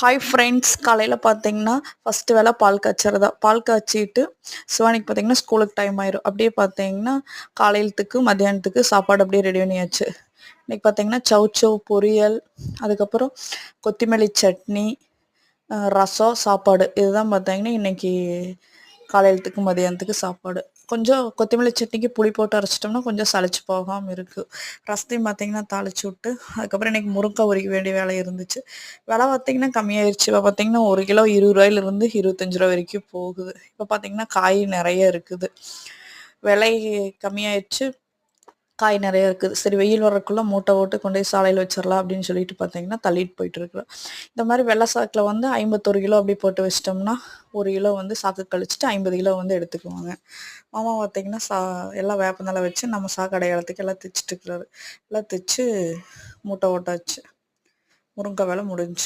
Hi friends, காலையில் பார்த்தீங்கன்னா first வேலை பால் காய்ச்சறது தான். பால் காய்ச்சிட்டு சிவானிக்கு பார்த்தீங்கன்னா ஸ்கூலுக்கு டைம் ஆயிரும். அப்படியே பார்த்தீங்கன்னா காலையிலத்துக்கு மத்தியானத்துக்கு சாப்பாடு அப்படியே ரெடி பண்ணியாச்சு. இன்னைக்கு பார்த்தீங்கன்னா சௌச்சௌ பொரியல், அதுக்கப்புறம் கொத்தமல்லி சட்னி, ரசம், சாப்பாடு. இதுதான் பார்த்தீங்கன்னா இன்னைக்கு காலையிலத்துக்கு மதியானத்துக்கு சாப்பாடு. கொஞ்சம் கொத்தமல்லி சட்னிக்கு புளி போட்டு அரைச்சிட்டோம்னா கொஞ்சம் சளிச்சு போகாமல் இருக்குது. ரசத்தையும் பார்த்தீங்கன்னா தாளிச்சு விட்டு, அதுக்கப்புறம் இன்னைக்கு முருங்கைக்காய் உரிக்க வேண்டிய வேலை இருந்துச்சு. விலை பார்த்தீங்கன்னா கம்மியாயிருச்சு. இப்போ பார்த்தீங்கன்னா 1 கிலோ ரூ. 20 25 வரைக்கும் போகுது. இப்போ பார்த்தீங்கன்னா காய் நிறைய இருக்குது. விலை கம்மியாயிருச்சு, காய் நிறைய இருக்குது. சரி, வெயில் வரக்குள்ள மூட்டை போட்டு கொண்டு போய் சாலையில் வச்சிடலாம் அப்படின்னு சொல்லிட்டு பார்த்தீங்கன்னா தள்ளிட்டு போயிட்டு இருக்கிறோம். இந்த மாதிரி வெள்ளை சாக்கில் வந்து 51 கிலோ அப்படி போட்டு வச்சிட்டோம்னா 1 கிலோ வந்து சாக்கு கழிச்சிட்டு 50 கிலோ வந்து எடுத்துக்குவாங்க. மாமா பார்த்தீங்கன்னா எல்லாம் வேப்பந்தலை வச்சு நம்ம சாக்கு அடையாளத்துக்கு எல்லாம் தைச்சிட்டு இருக்கிறாரு. எல்லாம் தைச்சு மூட்டை ஓட்டாச்சு. முருங்கை வேலை முடிஞ்சு.